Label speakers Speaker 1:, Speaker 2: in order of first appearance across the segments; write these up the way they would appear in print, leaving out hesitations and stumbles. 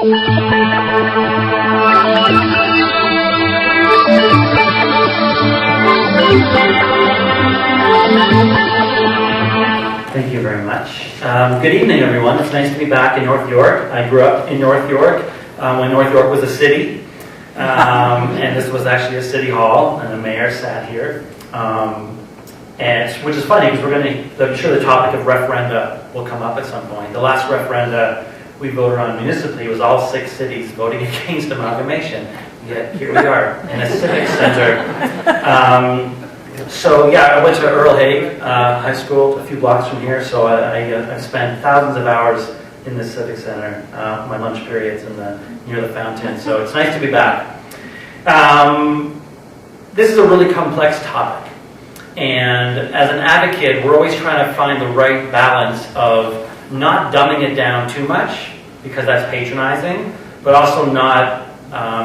Speaker 1: Thank you very much. Good evening, everyone. It's nice to be back in North York. I grew up in North York when North York was a city. And this was actually a city hall, and the mayor sat here. Which is funny, because I'm sure the topic of referenda will come up at some point. The last referenda we voted on municipally was all 6 cities voting against amalgamation. Yet here we are in a civic center. So yeah, I went to Earl Hague High School, a few blocks from here. So I spent thousands of hours in the civic center, my lunch periods near the fountain. So it's nice to be back. This is a really complex topic. And as an advocate, we're always trying to find the right balance of not dumbing it down too much, because that's patronizing, but also not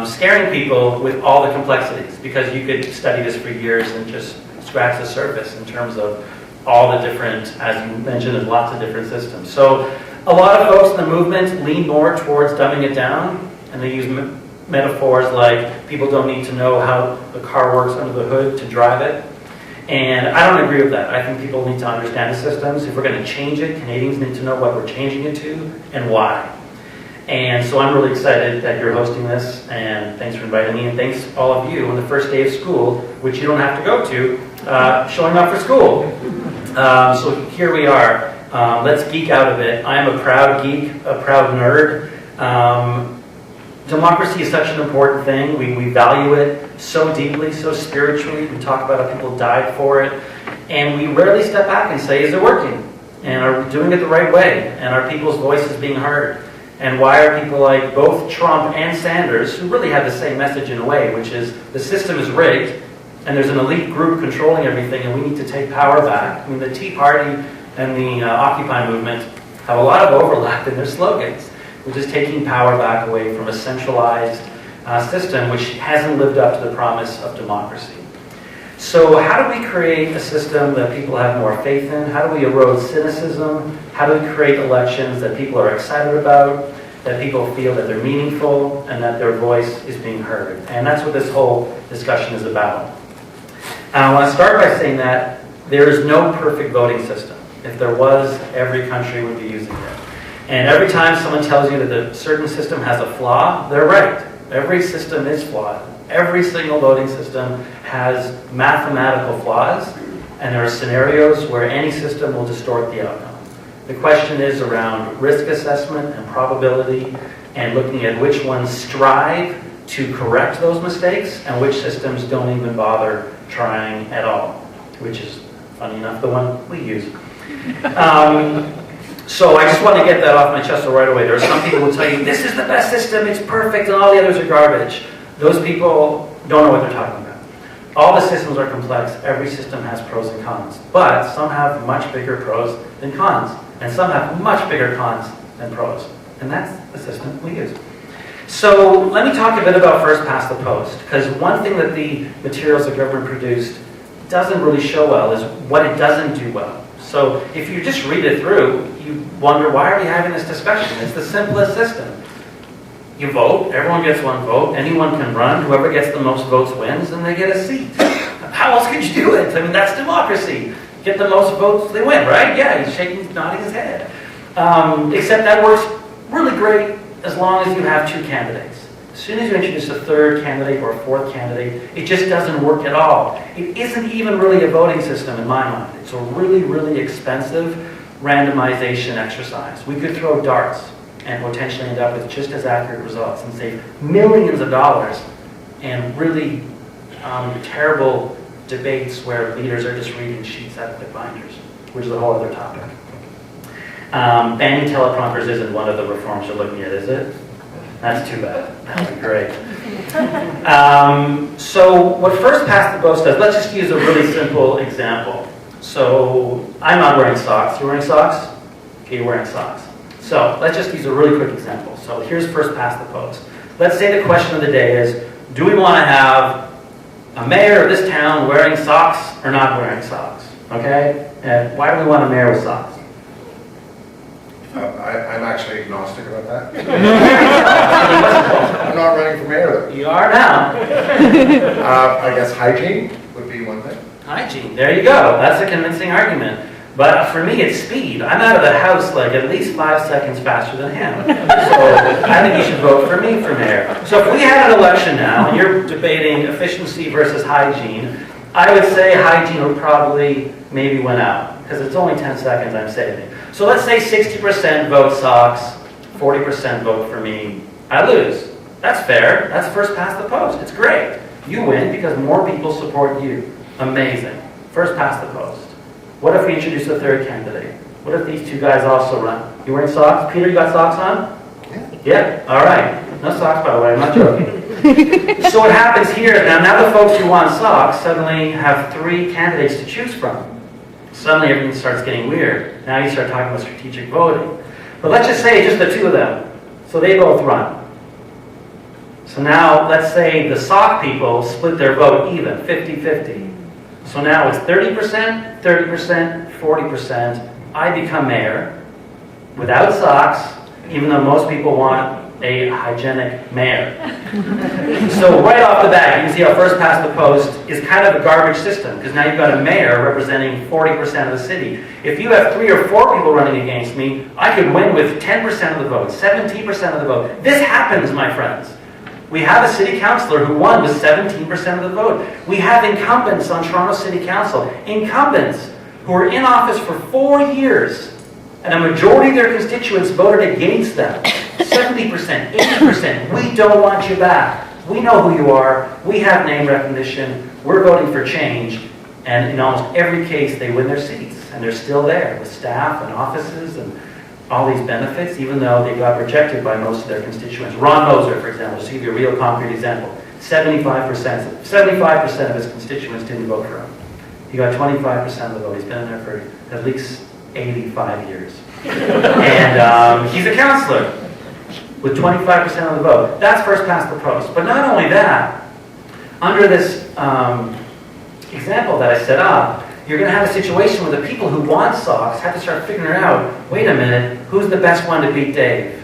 Speaker 1: scaring people with all the complexities, because you could study this for years and just scratch the surface in terms of all the different, as you mentioned, there's lots of different systems. So a lot of folks in the movement lean more towards dumbing it down, and they use metaphors like people don't need to know how the car works under the hood to drive it. And I don't agree with that. I think people need to understand the systems. If we're going to change it, Canadians need to know what we're changing it to and why. And so I'm really excited that you're hosting this, and thanks for inviting me, and thanks all of you on the first day of school, which you don't have to go to, showing up for school. So here we are. Let's geek out a bit. I am a proud geek, a proud nerd. Democracy is such an important thing. We value it so deeply, so spiritually. We talk about how people died for it. And we rarely step back and say, is it working? And are we doing it the right way? And are people's voices being heard? And why are people like both Trump and Sanders, who really have the same message in a way, which is the system is rigged, and there's an elite group controlling everything, and we need to take power back. I mean, the Tea Party and the Occupy movement have a lot of overlap in their slogans, which is taking power back away from a centralized system which hasn't lived up to the promise of democracy. So how do we create a system that people have more faith in? How do we erode cynicism? How do we create elections that people are excited about, that people feel that they're meaningful, and that their voice is being heard? And that's what this whole discussion is about. And I want to start by saying that there is no perfect voting system. If there was, every country would be using it. And every time someone tells you that a certain system has a flaw, they're right. Every system is flawed. Every single voting system has mathematical flaws, and there are scenarios where any system will distort the outcome. The question is around risk assessment and probability, and looking at which ones strive to correct those mistakes, and which systems don't even bother trying at all, which is, funny enough, the one we use. So I just want to get that off my chest right away. There are some people who will tell you, this is the best system, it's perfect, and all the others are garbage. Those people don't know what they're talking about. All the systems are complex. Every system has pros and cons. But some have much bigger pros than cons. And some have much bigger cons than pros. And that's the system we use. So let me talk a bit about first past the post. Because one thing that the materials the government produced doesn't really show well is what it doesn't do well. So if you just read it through, you wonder, why are we having this discussion? It's the simplest system. You vote, everyone gets one vote, anyone can run, whoever gets the most votes wins, and they get a seat. How else could you do it? I mean, that's democracy. Get the most votes, they win, right? Yeah, he's nodding his head. Except that works really great as long as you have 2 candidates. As soon as you introduce a 3rd candidate or a 4th candidate, it just doesn't work at all. It isn't even really a voting system in my mind. It's a really, really expensive randomization exercise. We could throw darts and potentially end up with just as accurate results and save millions of dollars and really terrible debates where leaders are just reading sheets out of their binders, which is a whole other topic. Banning teleprompters isn't one of the reforms you're looking at, is it? That's too bad. That would be great. So what first past the post does, let's just use a really simple example. So I'm not wearing socks. You wearing socks? Okay, you're wearing socks. So let's just use a really quick example. So here's first past the post. Let's say the question of the day is, do we want to have a mayor of this town wearing socks or not wearing socks? Okay? And why do we want a mayor with socks?
Speaker 2: I'm actually agnostic about that.
Speaker 1: are now.
Speaker 2: I guess hygiene would be one thing.
Speaker 1: Hygiene, there you go. That's a convincing argument. But for me, it's speed. I'm out of the house like at least 5 seconds faster than him. So I think you should vote for me for mayor. So if we had an election now, and you're debating efficiency versus hygiene, I would say hygiene would probably maybe win out, because it's only 10 seconds I'm saving. So let's say 60% vote socks, 40% vote for me. I lose. That's fair. That's first past the post. It's great. You win because more people support you. Amazing. First past the post. What if we introduce a third candidate? What if these two guys also run? You wearing socks? Peter, you got socks on? Yeah? All right. No socks, by the way. I'm not joking. So what happens here is now the folks who want socks suddenly have 3 candidates to choose from. Suddenly everything starts getting weird. Now you start talking about strategic voting. But let's just say just the 2 of them. So they both run. So now let's say the sock people split their vote even, 50-50. So now it's 30%, 30%, 40%. I become mayor without socks, even though most people want a hygienic mayor. So right off the bat, you can see how first past the post is kind of a garbage system, because now you've got a mayor representing 40% of the city. If you have 3 or 4 people running against me, I could win with 10% of the vote, 70% of the vote. This happens, my friends. We have a city councillor who won with 17% of the vote. We have incumbents on Toronto City Council, incumbents who were in office for 4 years, and a majority of their constituents voted against them. 70%, 80%, we don't want you back. We know who you are. We have name recognition. We're voting for change. And in almost every case, they win their seats. And they're still there with staff and offices and all these benefits, even though they got rejected by most of their constituents. Ron Moser, for example, just to give you a real concrete example, 75% of his constituents didn't vote for him. He got 25% of the vote. He's been in there for at least 85 years. And he's a councillor with 25% of the vote. That's first past the post. But not only that, under this example that I set up, you're going to have a situation where the people who want socks have to start figuring out, wait a minute, who's the best one to beat Dave?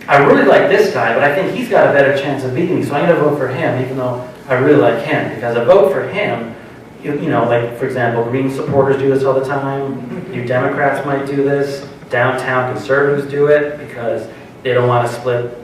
Speaker 1: I really like this guy, but I think he's got a better chance of beating me, so I'm going to vote for him, even though I really like him. Because a vote for him, you know, like, for example, Green supporters do this all the time. You Democrats might do this. Downtown conservatives do it because they don't want to split.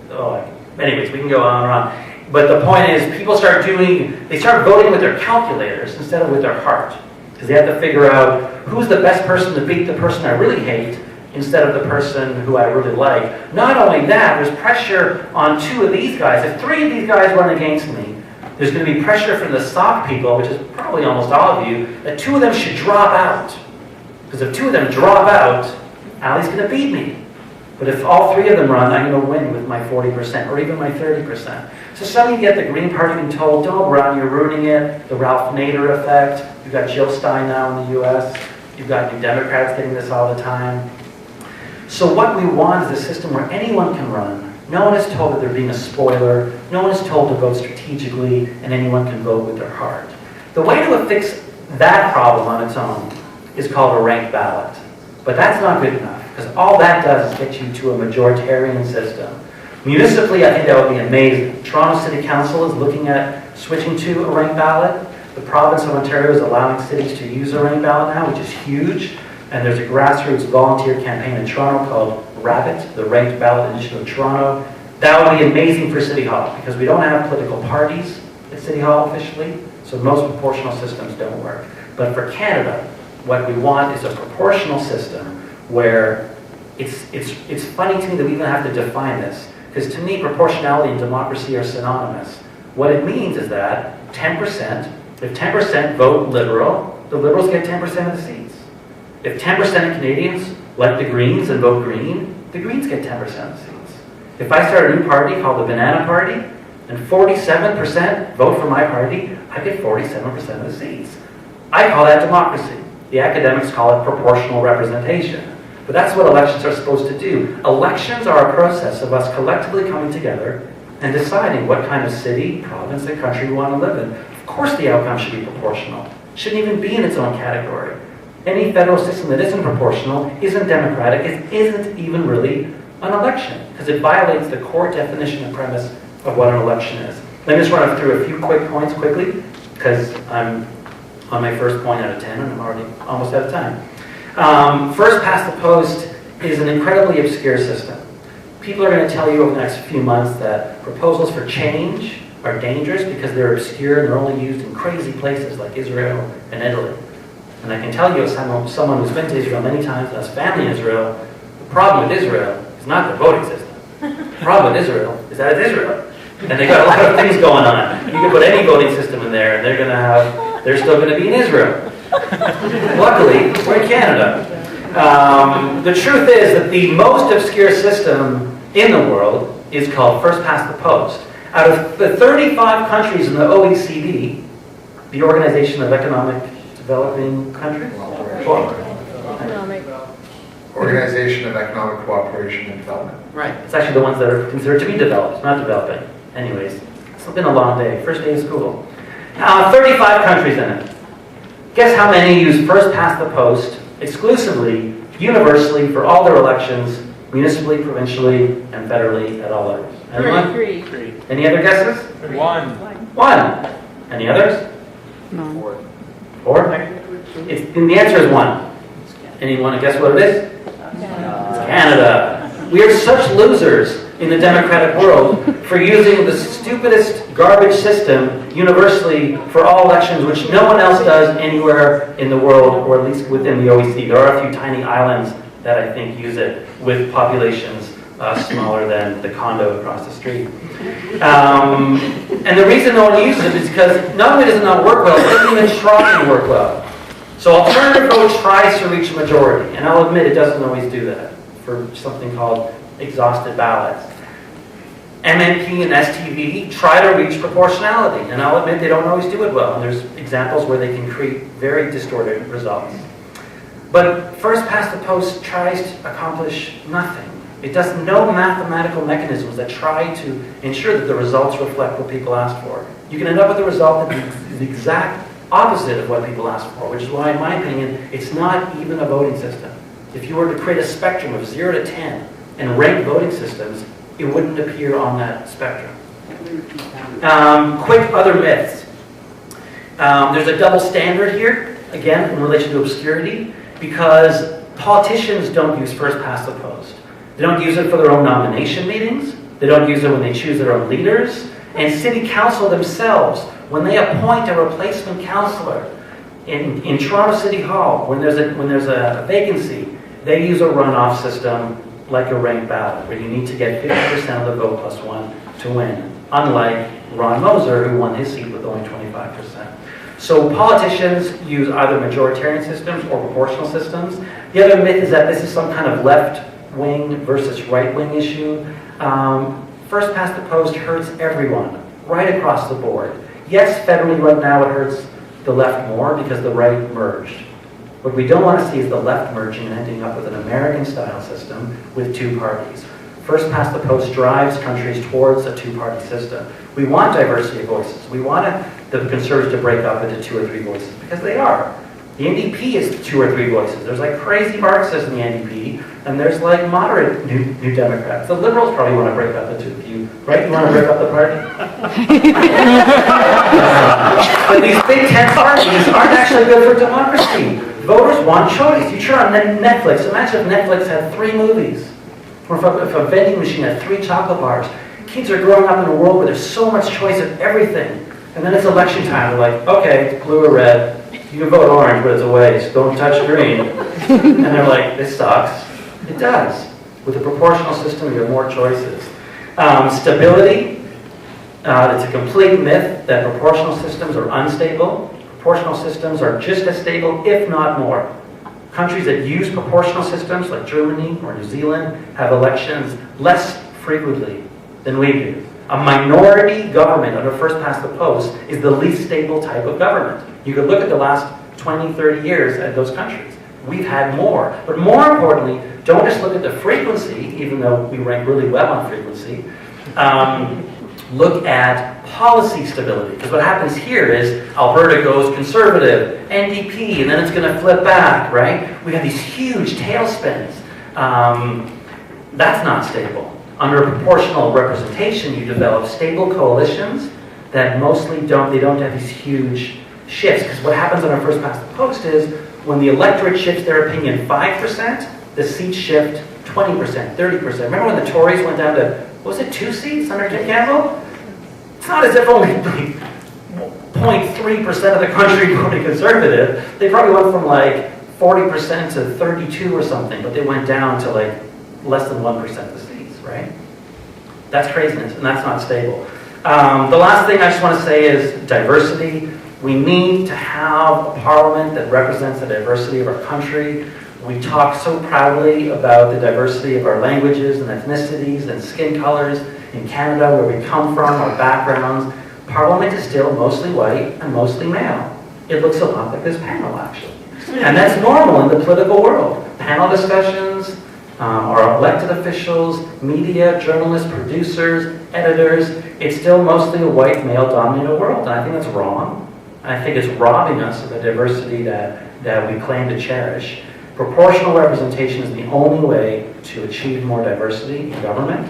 Speaker 1: Anyways, we can go on and on. But the point is, people start voting with their calculators instead of with their heart. Because they have to figure out who's the best person to beat the person I really hate instead of the person who I really like. Not only that, there's pressure on 2 of these guys. If 3 of these guys run against me, there's going to be pressure from the sock people, which is probably almost all of you, that 2 of them should drop out. Because if 2 of them drop out, Ali's going to beat me. But if all 3 of them run, I'm going to win with my 40% or even my 30%. So suddenly you get the Green Party being told, don't run, you're ruining it. The Ralph Nader effect. You've got Jill Stein now in the US. You've got New Democrats getting this all the time. So what we want is a system where anyone can run. No one is told that they're being a spoiler. No one is told to vote strategically, and anyone can vote with their heart. The way to fix that problem on its own is called a ranked ballot. But that's not good enough, because all that does is get you to a majoritarian system. Municipally, I think that would be amazing. Toronto City Council is looking at switching to a ranked ballot. The province of Ontario is allowing cities to use a ranked ballot now, which is huge. And there's a grassroots volunteer campaign in Toronto called RABBIT, the Ranked Ballot Initiative of Toronto. That would be amazing for City Hall, because we don't have political parties at City Hall officially, so most proportional systems don't work. But for Canada, what we want is a proportional system where it's funny to me that we even have to define this, because to me, proportionality and democracy are synonymous. What it means is that 10%, if 10% vote Liberal, the Liberals get 10% of the seats. If 10% of Canadians like the Greens and vote Green, the Greens get 10% of the seats. If I start a new party called the Banana Party, and 47% vote for my party, I get 47% of the seats. I call that democracy. The academics call it proportional representation. But that's what elections are supposed to do. Elections are a process of us collectively coming together and deciding what kind of city, province, and country we want to live in. Of course the outcome should be proportional. It shouldn't even be in its own category. Any federal system that isn't proportional, isn't democratic, it isn't even really an election, because it violates the core definition and premise of what an election is. Let me just run through a few quick points quickly, because I'm on my first point out of 10, and I'm already almost out of time. First past the post is an incredibly obscure system. People are going to tell you over the next few months that proposals for change are dangerous because they're obscure and they're only used in crazy places like Israel and Italy. And I can tell you, as someone who's been to Israel many times and has family in Israel, the problem with Israel is not the voting system. The problem with Israel is that it's Israel. And they got a lot of things going on. You can put any voting system in there and they're still going to be in Israel. Luckily, we're in Canada. The truth is that the most obscure system in the world is called first past the post. Out of the 35 countries in the OECD, the Organization of Economic Developing Countries?
Speaker 2: Organization of Economic Cooperation and Development.
Speaker 1: Right. It's actually the ones that are considered to be developed, not developing. Anyways, it's been a long day. First day of school. 35 countries in it. Guess how many use first past the post exclusively, universally, for all their elections, municipally, provincially, and federally at all levels? Anyone?
Speaker 3: Three.
Speaker 1: Any other guesses? One. Any others?
Speaker 3: No.
Speaker 1: Four? And the answer is one. Anyone want to guess what it is? It's Canada. We are such losers in the democratic world for using the stupidest garbage system universally for all elections, which no one else does anywhere in the world, or at least within the OECD. There are a few tiny islands that I think use it with populations smaller than the condo across the street. And the reason no one uses it is because not only does it not work well, it doesn't even try to work well. So alternative vote tries to reach a majority, and I'll admit it doesn't always do that for something called exhausted ballots. MMP and STV try to reach proportionality, and I'll admit they don't always do it well, and there's examples where they can create very distorted results. But first past the post tries to accomplish nothing. It does no mathematical mechanisms that try to ensure that the results reflect what people ask for. You can end up with a result that is the exact opposite of what people ask for, which is why, in my opinion, it's not even a voting system. If you were to create a spectrum of 0 to 10 and rank voting systems, it wouldn't appear on that spectrum. Quick other myths. There's a double standard here, again, in relation to obscurity, because politicians don't use first past the post. They don't use it for their own nomination meetings. They don't use it when they choose their own leaders. And city council themselves, when they appoint a replacement councillor in Toronto City Hall, when there's a vacancy, they use a runoff system like a ranked ballot, where you need to get 50% of the vote plus one to win, unlike Ron Moser, who won his seat with only 25%. So politicians use either majoritarian systems or proportional systems. The other myth is that this is some kind of left-wing versus right-wing issue. First past the post hurts everyone, right across the board. Yes, federally right now it hurts the left more because the right merged. What we don't want to see is the left merging and ending up with an American-style system with two parties. First past the post drives countries towards a two-party system. We want diversity of voices. We want the Conservatives to break up into 2 or 3 voices, because they are. The NDP is 2 or 3 voices. There's like crazy Marxists in the NDP, and there's like moderate new Democrats. The Liberals probably want to break up into a few, right? You want to break up the party? But these big 10 parties aren't actually good for democracy. Voters want choice. You turn on Netflix. Imagine if Netflix had 3 movies. Or if a vending machine had 3 chocolate bars. Kids are growing up in a world where there's so much choice of everything. And then it's election time. They're like, okay, blue or red. You can vote orange, but it's a waste. Don't touch green. And they're like, this sucks. It does. With a proportional system, you have more choices. Stability. It's a complete myth that proportional systems are unstable. Proportional systems are just as stable, if not more. Countries that use proportional systems, like Germany or New Zealand, have elections less frequently than we do. A minority government under first past the post is the least stable type of government. You could look at the last 20, 30 years at those countries. We've had more. But more importantly, don't just look at the frequency, even though we rank really well on frequency. Look at policy stability. Because what happens here is Alberta goes conservative, NDP, and then it's going to flip back, right? We have these huge tailspins. That's not stable. Under proportional representation, you develop stable coalitions that mostly don't have these huge shifts. Because what happens on our first past the post is when the electorate shifts their opinion 5%, the seats shift 20%, 30%. Remember when the Tories went down to, what was it, 2 seats under Kim Campbell? It's not as if only 0.3% of the country voted Conservative. They probably went from like 40% to 32 or something, but they went down to like less than 1% of the seats, right? That's craziness, and that's not stable. The last thing I just want to say is diversity. We need to have a parliament that represents the diversity of our country. We talk so proudly about the diversity of our languages and ethnicities and skin colors in Canada, where we come from, our backgrounds. Parliament is still mostly white and mostly male. It looks a lot like this panel, actually. And that's normal in the political world. Panel discussions, our elected officials, media, journalists, producers, editors, it's still mostly a white male-dominated world. And I think that's wrong. I think it's robbing us of the diversity that we claim to cherish. Proportional representation is the only way to achieve more diversity in government.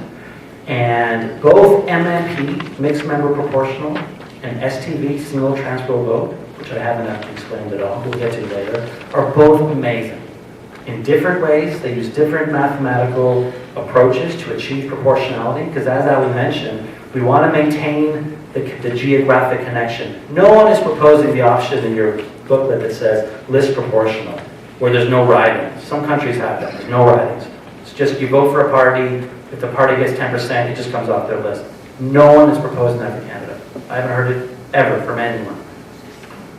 Speaker 1: And both MMP, mixed member proportional, and STV, single transferable vote, which I haven't explained at all, we'll get to later, are both amazing. In different ways, they use different mathematical approaches to achieve proportionality, because as Ali mentioned, we want to maintain the geographic connection. No one is proposing the option in your booklet that says list proportional, where there's no ridings. Some countries have that, there's no ridings. It's just you vote for a party, if the party gets 10%, it just comes off their list. No one is proposing that for Canada. I haven't heard it ever from anyone.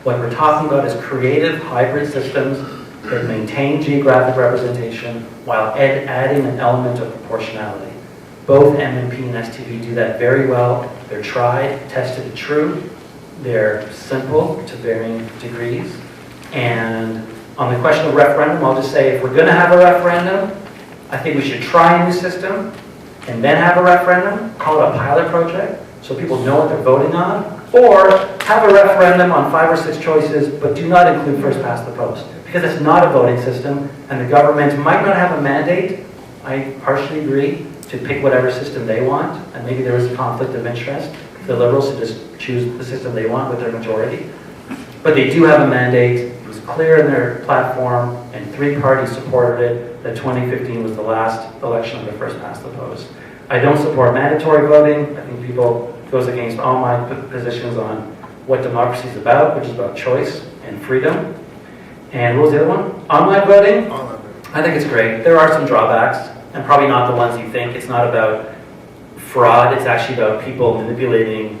Speaker 1: What we're talking about is creative hybrid systems that maintain geographic representation while adding an element of proportionality. Both MMP and STV do that very well. They're tried, tested, and true. They're simple to varying degrees. And on the question of referendum, I'll just say if we're going to have a referendum, I think we should try a new system and then have a referendum, call it a pilot project, so people know what they're voting on, or have a referendum on 5 or 6 choices, but do not include first past the post, because it's not a voting system, and the government might not have a mandate, I partially agree, to pick whatever system they want, and maybe there is a conflict of interest for the Liberals to just choose the system they want with their majority. But they do have a mandate. It was clear in their platform, and 3 parties supported it, that 2015 was the last election under first past the post. I don't support mandatory voting. I think people goes against all my positions on what democracy is about, which is about choice and freedom. And what was the other one? Online voting? I think it's great. There are some drawbacks, and probably not the ones you think. It's not about fraud. It's actually about people manipulating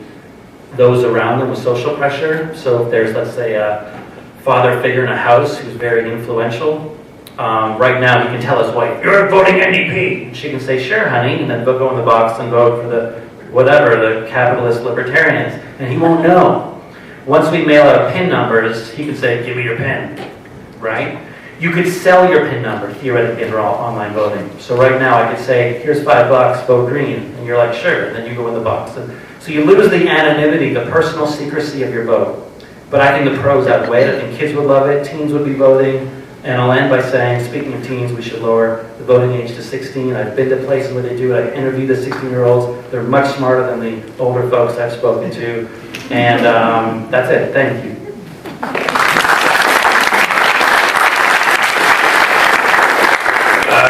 Speaker 1: those around them with social pressure. So if there's, let's say, a father figure in a house who's very influential, right now he can tell his wife, "You're voting NDP." She can say, "Sure, honey," and then go in the box and vote for the capitalist libertarians, and he won't know. Once we mail out PIN numbers, he could say, "Give me your PIN," right? You could sell your PIN number, theoretically, under online voting. So right now I could say, "Here's $5, vote green," and you're like, "Sure," and then you go in the box. And so you lose the anonymity, the personal secrecy of your vote. But I think the pros outweigh it. I think kids would love it, teens would be voting, and I'll end by saying, speaking of teens, we should lower the voting age to 16. I've been to places where they do it. I've interviewed the 16-year-olds. They're much smarter than the older folks I've spoken to. And that's it. Thank you.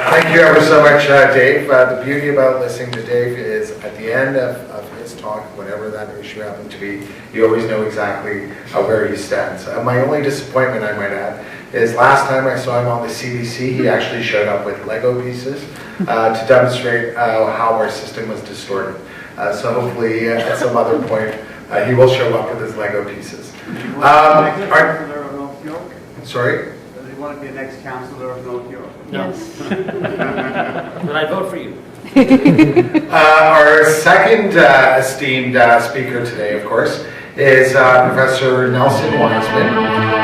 Speaker 2: Thank you ever so much, Dave. The beauty about listening to Dave is at the end of his talk, whatever that issue happened to be, you always know exactly where he stands. My only disappointment, I might add, is last time I saw him on the CBC, he actually showed up with Lego pieces to demonstrate how our system was distorted. So hopefully at some other point he will show up with his Lego pieces. Sorry?
Speaker 3: Does he want to be the next councillor of North York?
Speaker 1: Yes. Then I vote for you.
Speaker 2: Our second esteemed speaker today, of course, is Professor Nelson Wiseman.